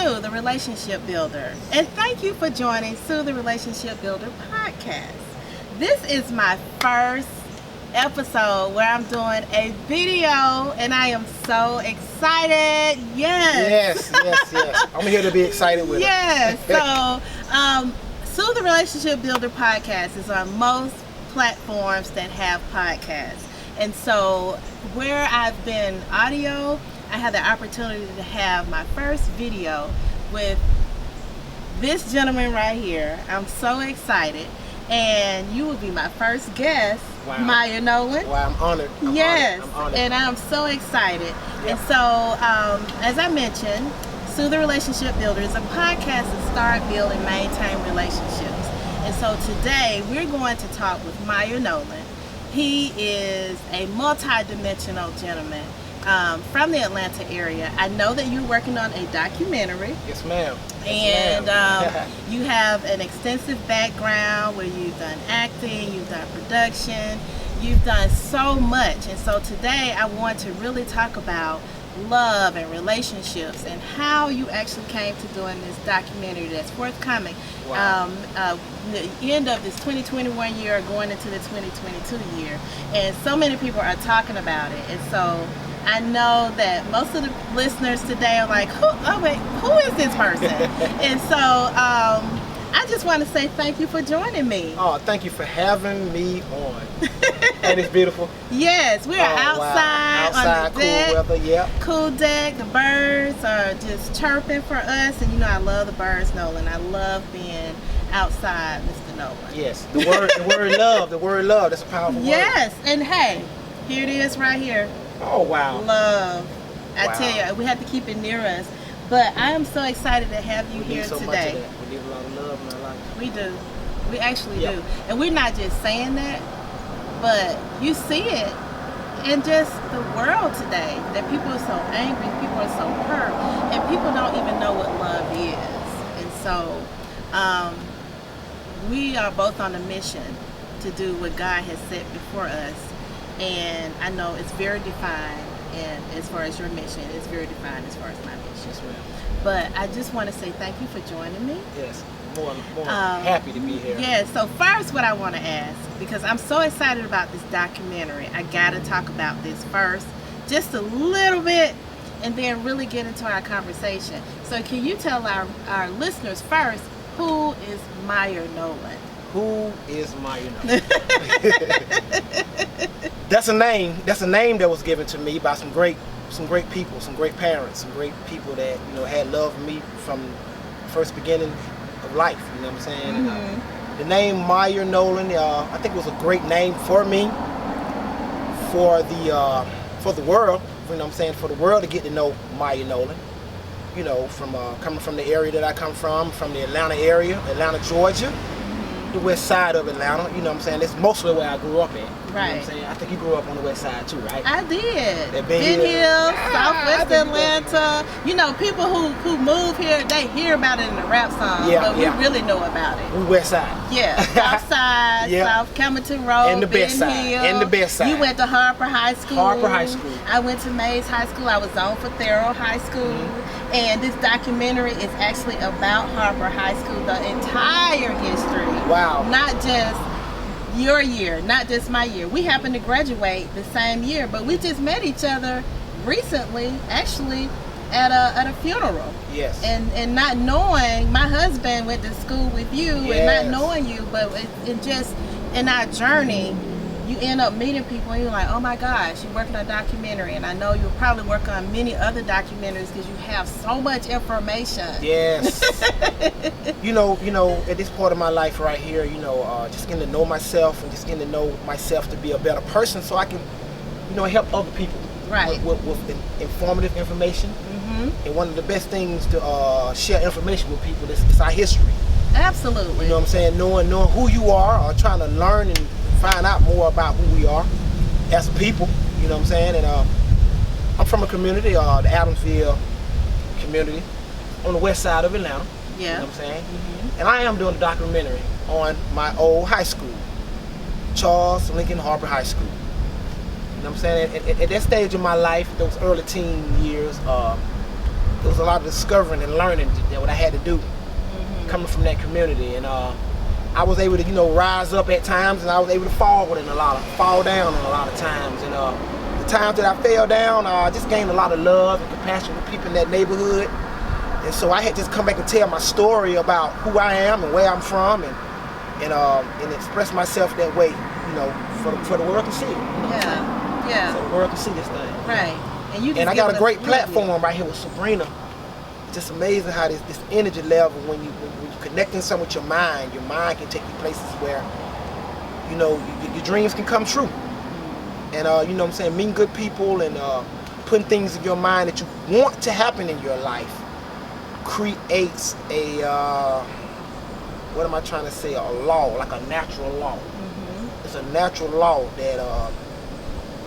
Sue, the Relationship Builder, and thank you for joining Sue, the Relationship Builder podcast. This is my first episode where I'm doing a video, and I am so excited. Yes. I'm here to be excited with it. So, Sue, the Relationship Builder podcast is on most platforms that have podcasts. And so, where I've been audio, I had the opportunity to have my first video with this gentleman right here. I'm so excited. And you will be my first guest, wow. Myer Nolan. Wow, I'm honored. I'm honored. And I'm so excited. Yep. And so, as I mentioned, Sue the Relationship Builder is a podcast to start, build, and maintain relationships. And so today, we're going to talk with Myer Nolan. He is a multi-dimensional gentleman from the Atlanta area. I know that you're working on a documentary. Yes, ma'am. You have an extensive background where you've done acting, you've done production, you've done so much. And so today I want to really talk about love and relationships and how you actually came to doing this documentary that's forthcoming. Wow. The end of this 2021 year going into the 2022 year. And so many people are talking about it. And so I know that most of the listeners today are like, who is this person? And so I just want to say thank you for joining me. Oh, thank you for having me on. And it's beautiful. Yes, we are outside on the deck. Cool weather, yeah. Cool deck. The birds are just chirping for us. And you know I love the birds, Nolan. I love being outside, Mr. Nolan. Yes, the word love, that's a powerful word. Yes, and hey, here it is right here. Oh, wow. Love. I tell you, we have to keep it near us. But I am so excited to have you here so today. Much of that. We need a lot of love in our life. We do. We actually do. And we're not just saying that, but you see it in just the world today, that people are so angry, people are so hurt, and people don't even know what love is. And so we are both on a mission to do what God has set before us. And I know it's very defined, and as far as your mission, it's very defined as far as my mission. Yes, ma'am. But I just want to say thank you for joining me. Yes, more happy to be here. Yeah, so first what I want to ask, because I'm so excited about this documentary, I got to talk about this first, just a little bit, and then really get into our conversation. So can you tell our listeners first, who is Myer Nolan? Who is Myer Nolan? That's a name that was given to me by some great people, some great parents, some great people that had loved me from the first beginning of life. You know what I'm saying? Mm-hmm. The name Myer Nolan, I think it was a great name for me, for the world. You know what I'm saying? For the world to get to know Myer Nolan. From coming from the area that I come from the Atlanta area, Atlanta, Georgia. The west side of Atlanta, you know what I'm saying? That's mostly where I grew up at. Right. You know what I'm saying? I think you grew up on the west side too, right? I did. Ben Hill, Southwest Atlanta. People who move here, they hear about it in the rap songs, but we really know about it. We west side. Yeah, South Side, South Camilton Road, and the best side. Hill. And the best side. You went to Harper High School. Harper High School. I went to Mays High School. I was on for Thorough High School. Mm-hmm. And this documentary is actually about Harper High School, the entire history. Wow. Not just your year, not just my year. We happened to graduate the same year, but we just met each other recently, actually, at a funeral. Yes. And not knowing, my husband went to school with you, and not knowing you, but it just in our journey, you end up meeting people and you're like, oh my gosh, you're working on a documentary, and I know you'll probably work on many other documentaries because you have so much information. Yes. At this part of my life right here, just getting to know myself and just getting to know myself to be a better person so I can, help other people. Right. With informative information. Mm-hmm. And one of the best things to share information with people is our history. Absolutely. You know what I'm saying? Knowing who you are, or trying to learn and find out more about who we are as a people. You know what I'm saying? And I'm from a community, the Adamsville community, on the west side of Atlanta. Yeah. You know what I'm saying? Mm-hmm. And I am doing a documentary on my old high school, Charles Lincoln Harper High School. You know what I'm saying? At that stage of my life, those early teen years, it was a lot of discovering and learning that what I had to do coming from that community. And I was able to, you know, rise up at times, and I was able to fall down in a lot of times. And the times that I fell down, I just gained a lot of love and compassion with people in that neighborhood. And so I had to just come back and tell my story about who I am and where I'm from, and express myself that way, you know, for the world to see it. Yeah. So the world can see this thing. Right. And I got a great platform right here with Sabrina. It's just amazing how this energy level, when you're connecting something with your mind can take you places where, you know, your dreams can come true. And you know what I'm saying, meeting good people and putting things in your mind that you want to happen in your life creates a what am I trying to say? A law, like a natural law. It's a natural law that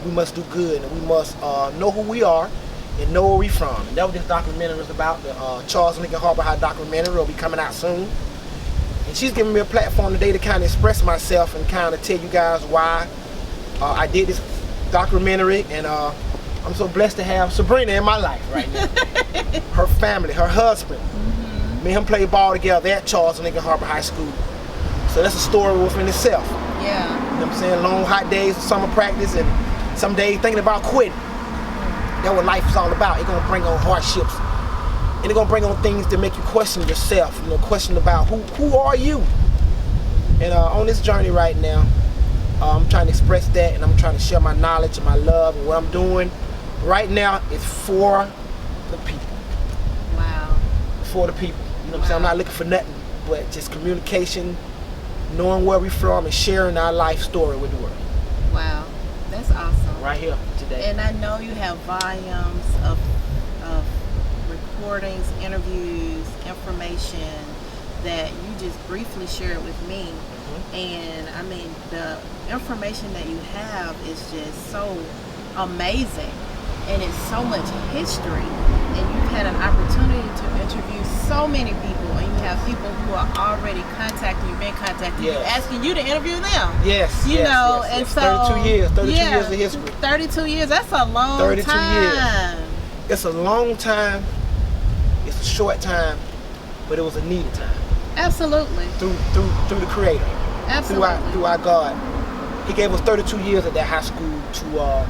we must do good, and we must know who we are and know where we're from. And that was this documentary was about. The Charles Lincoln Harper High documentary will be coming out soon. And she's giving me a platform today to kind of express myself and kind of tell you guys why I did this documentary. And I'm so blessed to have Sabrina in my life right now. Her family, her husband. Me and him played ball together at Charles Lincoln Harper High School. So that's a story within itself. Yeah. You know what I'm saying? Long, hot days of summer practice, and some days thinking about quitting. That's what life is all about. It's gonna bring on hardships, and it's gonna bring on things that make you question yourself. You know, question about who are you. And on this journey right now, I'm trying to express that, and I'm trying to share my knowledge and my love, and what I'm doing right now is for the people. Wow. For the people. You know what I'm saying? I'm not looking for nothing but just communication, knowing where we're from, and sharing our life story with the world. Wow. That's awesome. Right here today. And I know you have volumes of recordings, interviews, information that you just briefly shared with me. And I mean, the information that you have is just so amazing, and it's so much history, and you've had an opportunity to interview so many people, and you have people who are already contacting you, been contacting you, asking you to interview them. Yes. You know, and so 32 years of history. 32 years, that's a long 32 time. years. It's a long time, it's a short time, but it was a needed time. Absolutely. Through the Creator. Absolutely. Through our God. He gave us 32 years at that high school to,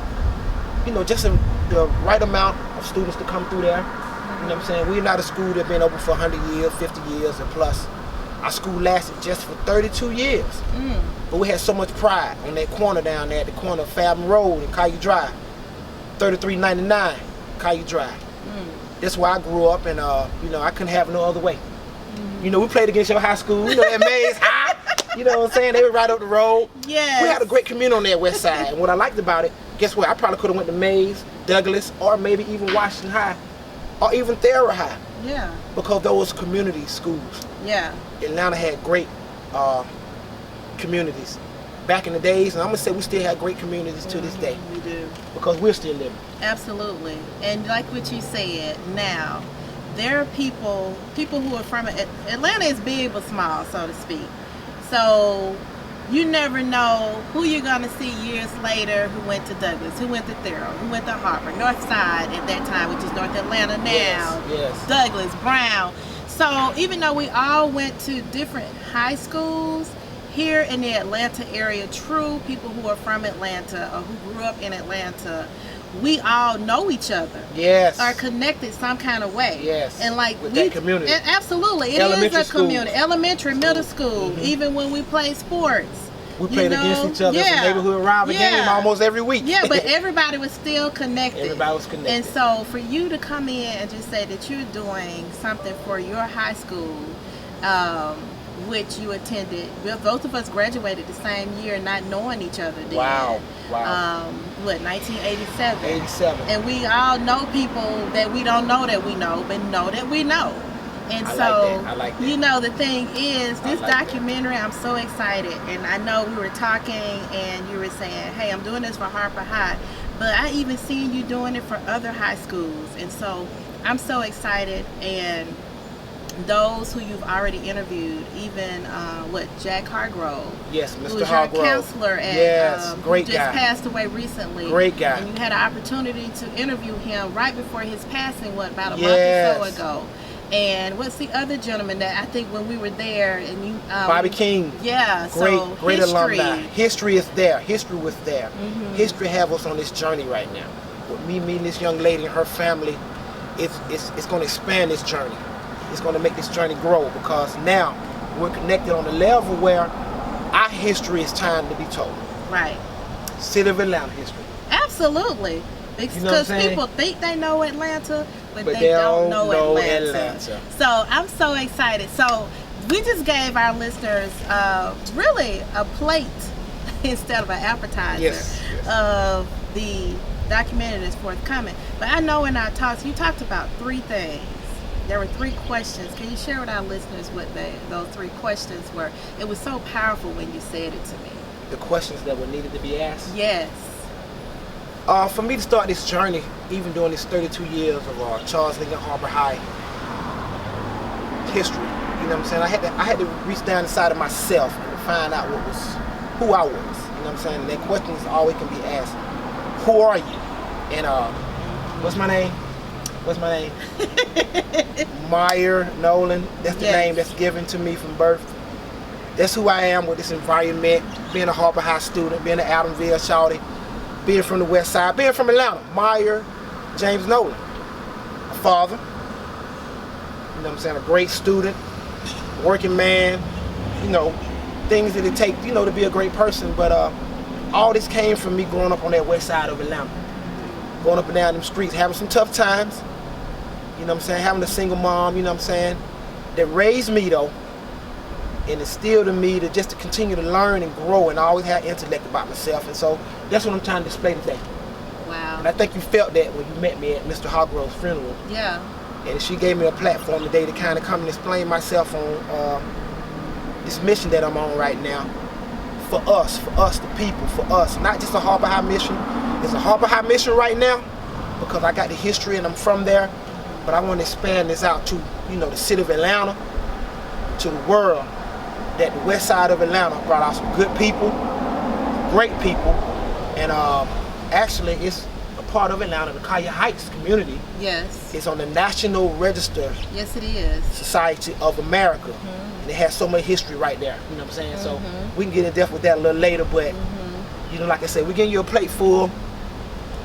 you know, just the right amount of students to come through there. You know what I'm saying? We're not a school that's been open for 100 years, 50 years, and plus. Our school lasted just for 32 years. But we had so much pride on that corner down there, at the corner of Fathom Road and Caillou Drive. 3399 Caillou Drive. That's where I grew up, and you know, I couldn't have it no other way. You know, we played against your high school, you know, that Mays High. You know what I'm saying? They were right up the road. Yes. We had a great community on that west side. And what I liked about it, guess what? I probably could have went to Mays, Douglas, or maybe even Washington High, or even Thera High. Yeah. Because those community schools. Yeah. Atlanta had great communities back in the days, and I'm gonna say we still have great communities to this day. We do. Because we're still living. Absolutely. And like what you said, now there are people who are from Atlanta is big but small, so to speak. So you never know who you're gonna see years later who went to Douglas, who went to Thera, who went to Harper, North Side at that time, which is North Atlanta now. Yes. Douglas, Brown. So even though we all went to different high schools, here in the Atlanta area, true people who are from Atlanta or who grew up in Atlanta, we all know each other. Yes. Are connected some kind of way. Yes. And like with that community. Absolutely. It is a community. Elementary, middle school, even when we play sports. We played against each other. It's a neighborhood rival game almost every week. Yeah, but everybody was still connected. Everybody was connected. And so for you to come in and just say that you're doing something for your high school, which you attended, both of us graduated the same year, not knowing each other then. Wow. 1987. 87. And we all know people that we don't know that we know, but know that we know. And I like that. You know, the thing is, this documentary, I'm so excited. And I know we were talking and you were saying, hey, I'm doing this for Harper High. But I even seen you doing it for other high schools. And so I'm so excited. And those who you've already interviewed, even Jack Hargrove. Yes, Who Mr. was Hargrove. your counselor at Yes, great who just guy. passed away recently. Great guy. And you had an opportunity to interview him right before his passing, about a Yes. month or so ago. And what's the other gentleman that I think when we were there and you Bobby King. Yeah, Great history. alumni. History is there. History was there. Mm-hmm. History have us on this journey right now. With me meeting this young lady and her family, it's going to expand this journey. It's going to make this journey grow because now we're connected on a level where our history is time to be told. Right. City of Atlanta history. Absolutely. Because people think they know Atlanta, but they don't know Atlanta. So I'm so excited. So we just gave our listeners really a plate instead of an appetizer of the documentary that's forthcoming. But I know in our talks, you talked about 3 things. There were 3 questions. Can you share with our listeners what those 3 questions were? It was so powerful when you said it to me. The questions that were needed to be asked? Yes. For me to start this journey, even during this 32 years of Charles Lincoln Harper High history, you know what I'm saying? I had to reach down inside of myself and find out who I was. You know what I'm saying? And that questions always can be asked. Who are you? And what's my name? Myer Nolan. That's the name that's given to me from birth. That's who I am with this environment, being a Harper High student, being an Adamsville shawty, being from the West Side, being from Atlanta. Myer James Nolan. A father. You know what I'm saying? A great student, working man, you know, things that it takes, you know, to be a great person. But all this came from me growing up on that West Side of Atlanta. Going up and down them streets, having some tough times. You know what I'm saying? Having a single mom, you know what I'm saying? That raised me though, and instilled in me to continue to learn and grow and always have intellect about myself. And so that's what I'm trying to display today. Wow. And I think you felt that when you met me at Mr. Hargrove's funeral. Yeah. And she gave me a platform today to kind of come and explain myself on this mission that I'm on right now. For us, the people, for us. Not just a Harper High mission. It's a Harper High mission right now because I got the history and I'm from there. But I want to expand this out to, you know, the city of Atlanta, to the world, that the West Side of Atlanta brought out some good people, great people, and actually it's a part of Atlanta, the Collier Heights community. Yes. It's on the National Register. Yes, it is. Society of America. Mm-hmm. And it has so much history right there. You know what I'm saying? So we can get in depth with that a little later, but you know, like I said, we're getting you a plate full.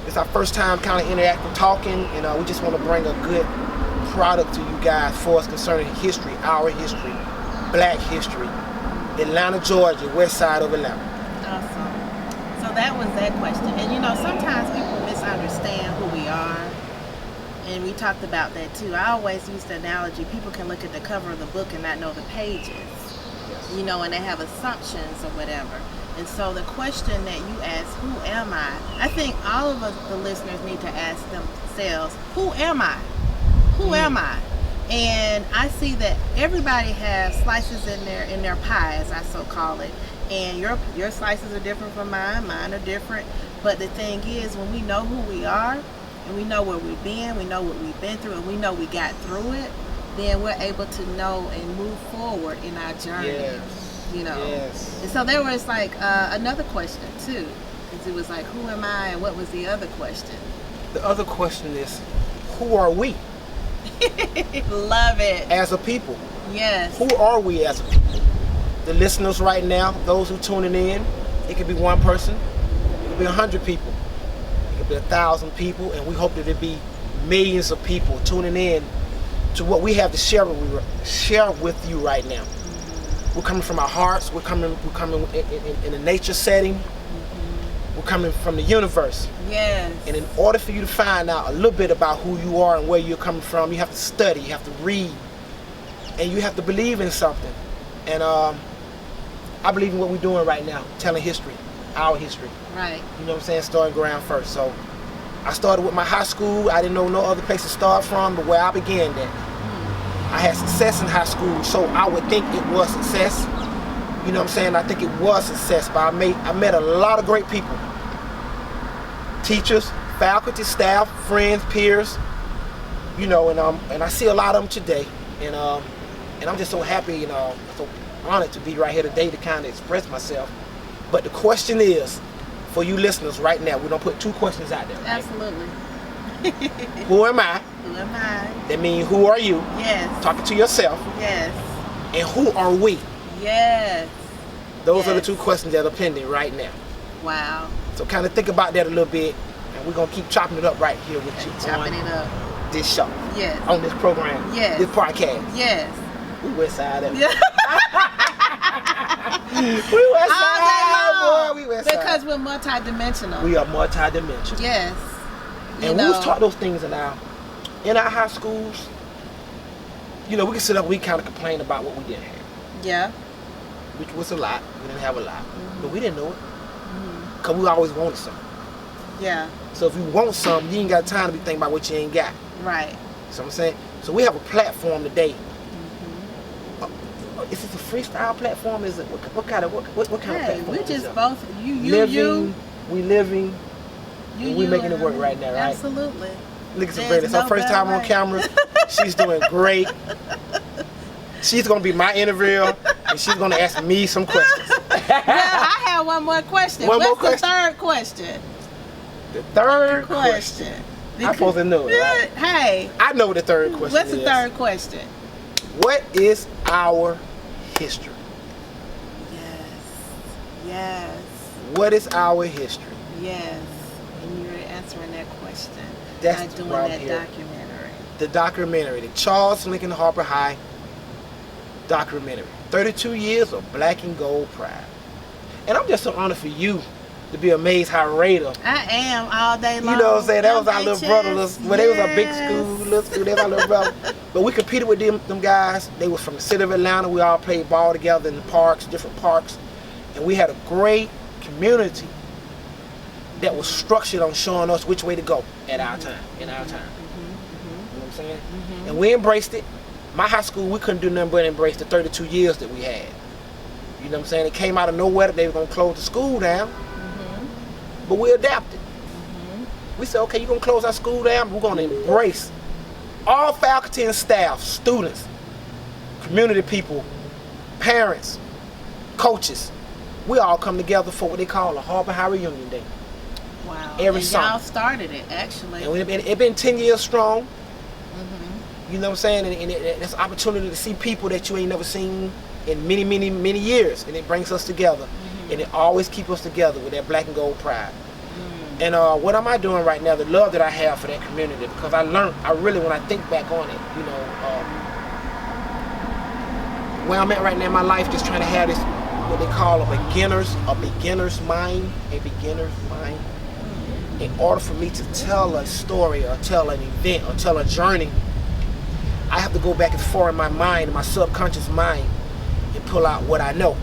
It's our first time kind of interacting, talking, and we just want to bring a good product to you guys for us concerning history, our history, black history, Atlanta, Georgia, West Side of Atlanta. Awesome. So that was that question. And you know, sometimes people misunderstand who we are. And we talked about that too. I always use the analogy, people can look at the cover of the book and not know the pages. Yes. You know, and they have assumptions or whatever. And so the question that you ask, who am I think all of us, the listeners, need to ask themselves, who am I? Who am I? And I see that everybody has slices in their pie, as I so call it. And your slices are different from mine are different. But the thing is, when we know who we are, and we know where we've been, we know what we've been through, and we know we got through it, then we're able to know and move forward in our journey. Yes. You know. Yes. And so there was like another question too. Because it was like, who am I, and what was the other question? The other question is, who are we? Love it. As a people. Yes. Who are we as a people? The listeners right now, those who tuning in, it could be one person, it could be 100 people, it could be 1,000 people, and we hope that it be millions of people tuning in to what we have to share with you right now. We're coming from our hearts. We're coming in a nature setting. We're coming from the universe. Yes. And in order for you to find out a little bit about who you are and where you're coming from, you have to study, you have to read, and you have to believe in something. And I believe in what we're doing right now, telling history, our history. Right. You know what I'm saying? Starting ground first. So I started with my high school. I didn't know no other place to start from, but where I began that. I had success in high school, so I would think it was success. You know what I'm saying? I think it was success, but I met a lot of great people. Teachers, faculty, staff, friends, peers, you know, and I see a lot of them today. And And I'm just so happy, so honored to be right here today to kind of express myself. But the question is, for you listeners right now, we're going to put 2 questions out there. Right? Absolutely. Who am I? Who am I? That means who are you? Yes. Talking to yourself. Yes. And who are we? Yes. Those are the 2 questions that are pending right now. Wow. So kind of think about that a little bit, and we're going to keep chopping it up right here with you. Chopping it up. This show. Yes. On this program. Yes. This podcast. Yes. We west side of it. Yeah. We west side, boy. We west side. Because we're multidimensional. We are multidimensional. Yes. And we was taught those things in our high schools. We can sit up, we kind of complain about what we didn't have. Yeah. Which was a lot. We didn't have a lot. Mm-hmm. But we didn't know it. Because we always wanted something. Yeah. So if you want something, you ain't got time to be thinking about what you ain't got. Right. So I'm saying? So we have a platform today. Is this a freestyle platform? Is it what kind of platform? We is just it? both you. We living. And we making it work right now, right? Absolutely. Look at Sabrina. It's her first time on camera. She's doing great. She's gonna be my interview, and she's gonna ask me some questions. Well, I have one more question. What's the third question? The third question. I'm supposed to know it, right? Hey. I know what the third question is. What's the third question? What is our history? Yes. What is our history? Yes. And you're answering that question. That's by doing right that here. documentary. The documentary, the Charles Lincoln Harper High documentary. 32 years of black and gold pride. And I'm just so honored for you to be a Mays High Raider. I am all day long. You know what I'm saying? That was our little brother. Well, they was a big school, little school. They was our little brother. But we competed with them guys. They was from the city of Atlanta. We all played ball together in the parks, different parks. And we had a great community that was structured on showing us which way to go at our time, in our time. You know what I'm saying? And we embraced it. My high school, we couldn't do nothing but embrace the 32 years that we had. You know what I'm saying? It came out of nowhere that they were going to close the school down. But we adapted. We said, okay, you're going to close our school down, but we're going to embrace all faculty and staff, students, community people, parents, coaches. We all come together for what they call a Harper High Reunion Day. Wow. Every summer. Y'all started it, actually. And it's been 10 years strong. You know what I'm saying? And it's an opportunity to see people that you ain't never seen in many, many, many years. And it brings us together. And it always keeps us together with that black and gold pride. And what am I doing right now? The love that I have for that community, because I learned, when I think back on it, where I'm at right now in my life, just trying to have this, what they call a beginner's mind. In order for me to tell a story or tell an event or tell a journey, I have to go back and forth in my mind, in my subconscious mind, and pull out what I know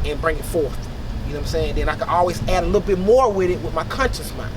and bring it forth. You know what I'm saying? Then I can always add a little bit more with it with my conscious mind.